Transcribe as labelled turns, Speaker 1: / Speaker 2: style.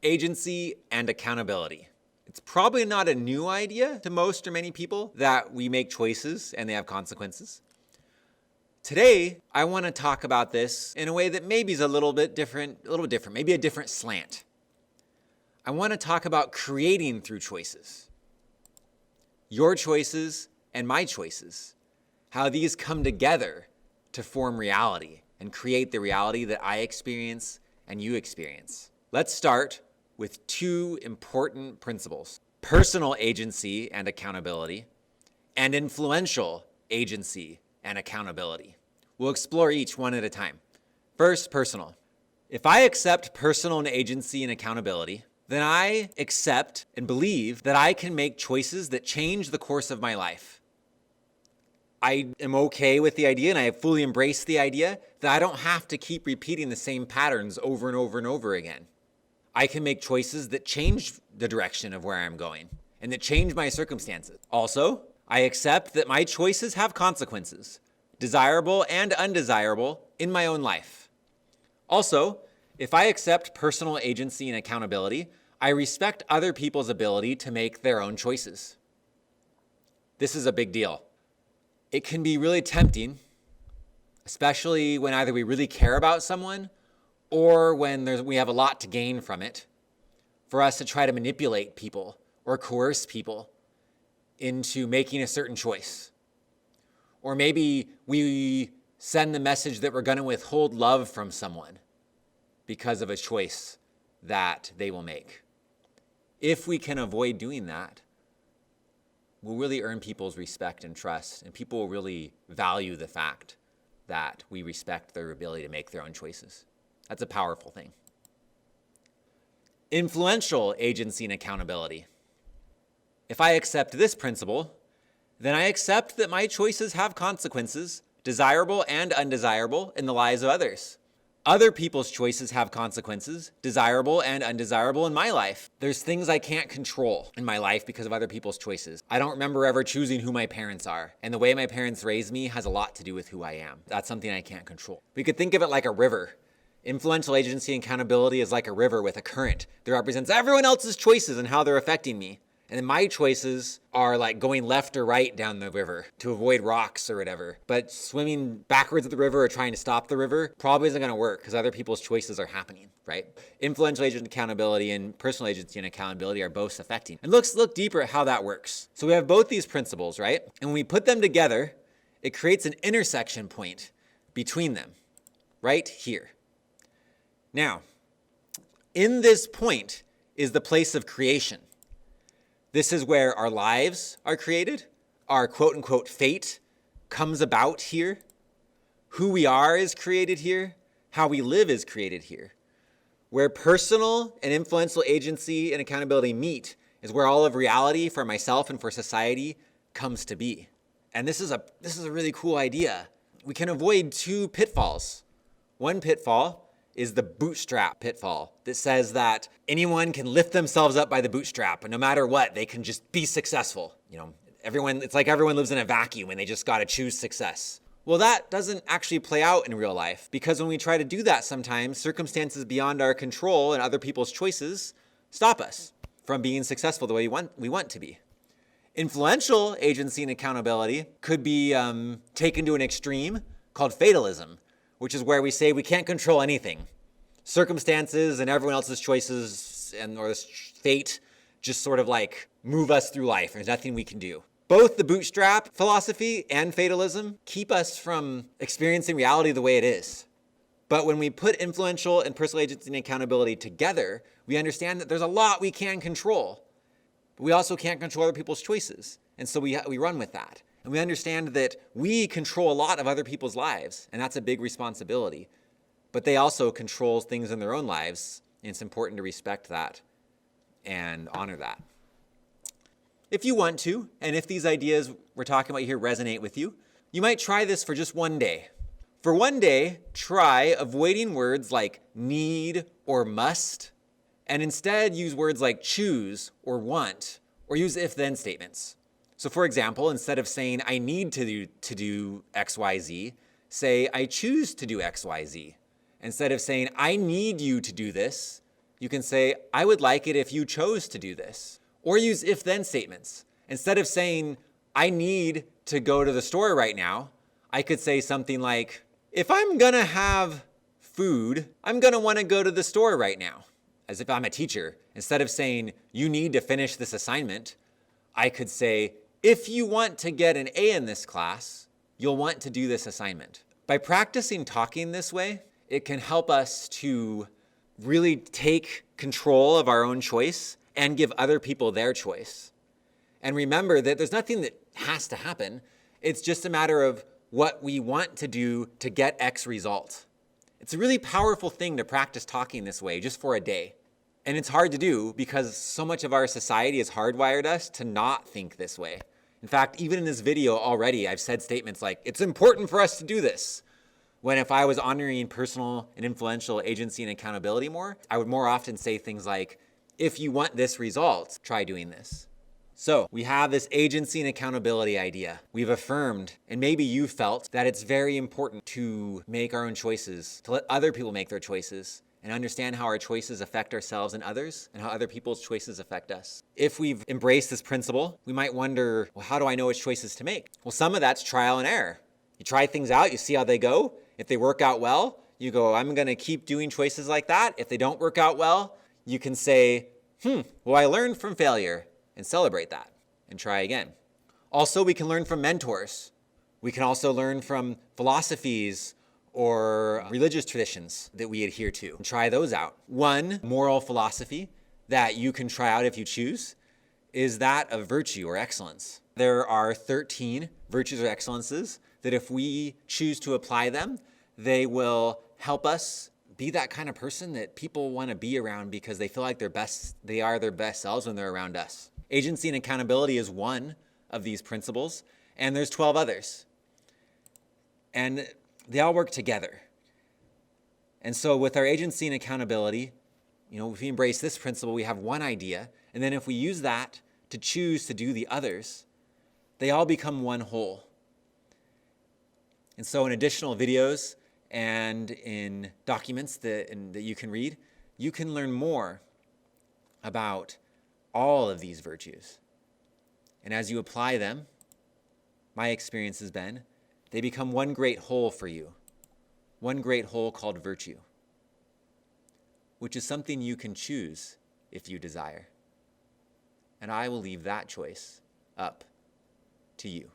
Speaker 1: agency, and accountability. It's probably not a new idea to most or many people that we make choices and they have consequences. Today, I want to talk about this in a way that maybe is a little bit different, maybe a different slant. I want to talk about creating through choices. Your choices and my choices. How these come together to form reality and create the reality that I experience and you experience. Let's start with two important principles: personal agency and accountability, and influential agency and accountability. We'll explore each one at a time. First, personal. If I accept personal agency and accountability, then I accept and believe that I can make choices that change the course of my life. I am okay with the idea, and I fully embrace the idea that I don't have to keep repeating the same patterns over and over and over again. I can make choices that change the direction of where I'm going and that change my circumstances. Also, I accept that my choices have consequences, desirable and undesirable, in my own life. Also, if I accept personal agency and accountability, I respect other people's ability to make their own choices. This is a big deal. It can be really tempting, especially when either we really care about someone or when we have a lot to gain from it, for us to try to manipulate people or coerce people into making a certain choice. Or maybe we send the message that we're going to withhold love from someone because of a choice that they will make. If we can avoid doing that, we'll really earn people's respect and trust, and people will really value the fact that we respect their ability to make their own choices. That's a powerful thing. Influential agency and accountability. If I accept this principle, then I accept that my choices have consequences, desirable and undesirable, in the lives of others. Other people's choices have consequences, desirable and undesirable, in my life. There's things I can't control in my life because of other people's choices. I don't remember ever choosing who my parents are, and the way my parents raised me has a lot to do with who I am. That's something I can't control. We could think of it like a river. Influential agency and accountability is like a river with a current that represents everyone else's choices and how they're affecting me. And then my choices are like going left or right down the river to avoid rocks or whatever. But swimming backwards of the river or trying to stop the river probably isn't going to work because other people's choices are happening, right? Influential agency and accountability and personal agency and accountability are both affecting. And let's look deeper at how that works. So we have both these principles, right? And when we put them together, it creates an intersection point between them, right here. Now, in this point is the place of creation. This is where our lives are created, our quote-unquote fate comes about here, who we are is created here, how we live is created here. Where personal and influential agency and accountability meet is where all of reality for myself and for society comes to be. And this is a really cool idea. We can avoid two pitfalls. One pitfall is the bootstrap pitfall that says that anyone can lift themselves up by the bootstrap, and no matter what, they can just be successful. It's like everyone lives in a vacuum and they just got to choose success. Well, that doesn't actually play out in real life, because when we try to do that sometimes, circumstances beyond our control and other people's choices stop us from being successful the way we want to be. Influential agency and accountability could be taken to an extreme called fatalism, which is where we say we can't control anything. Circumstances and everyone else's choices or this fate just sort of like move us through life. There's nothing we can do. Both the bootstrap philosophy and fatalism keep us from experiencing reality the way it is. But when we put influential and personal agency and accountability together, we understand that there's a lot we can control. But we also can't control other people's choices. And so we run with that. And we understand that we control a lot of other people's lives, and that's a big responsibility. But they also control things in their own lives, and it's important to respect that and honor that. If you want to, and if these ideas we're talking about here resonate with you, you might try this for just one day. For one day, try avoiding words like need or must, and instead use words like choose or want, or use if-then statements. So for example, instead of saying, I need to do X, Y, Z, say, I choose to do X, Y, Z. Instead of saying, I need you to do this, You can say, I would like it if you chose to do this. Or use if-then statements. Instead of saying, I need to go to the store right now, I could say something like, if I'm gonna have food, I'm gonna wanna go to the store right now. As if I'm a teacher. Instead of saying, you need to finish this assignment, I could say, if you want to get an A in this class, you'll want to do this assignment. By practicing talking this way, it can help us to really take control of our own choice and give other people their choice. And remember that there's nothing that has to happen. It's just a matter of what we want to do to get X result. It's a really powerful thing to practice talking this way just for a day. And it's hard to do because so much of our society has hardwired us to not think this way. In fact, even in this video already, I've said statements like, it's important for us to do this. When if I was honoring personal and influential agency and accountability more, I would more often say things like, if you want this result, try doing this. So we have this agency and accountability idea. We've affirmed, and maybe you felt, that it's very important to make our own choices, to let other people make their choices, and understand how our choices affect ourselves and others, and how other people's choices affect us. If we've embraced this principle, we might wonder, well, how do I know which choices to make? Well, some of that's trial and error. You try things out, you see how they go. If they work out well, you go, I'm gonna keep doing choices like that. If they don't work out well, you can say, well, I learned from failure, and celebrate that, and try again. Also, we can learn from mentors. We can also learn from philosophies or religious traditions that we adhere to, and try those out. One moral philosophy that you can try out if you choose is that of virtue or excellence. There are 13 virtues or excellences that if we choose to apply them, they will help us be that kind of person that people want to be around because they feel like they are their best selves when they're around us. Agency and accountability is one of these principles, and there's 12 others. And they all work together. And so with our agency and accountability, if we embrace this principle, we have one idea, and then if we use that to choose to do the others, they all become one whole. And so in additional videos and in documents that you can read, you can learn more about all of these virtues. And as you apply them, my experience has been, they become one great whole for you. One great whole called virtue, which is something you can choose if you desire. And I will leave that choice up to you.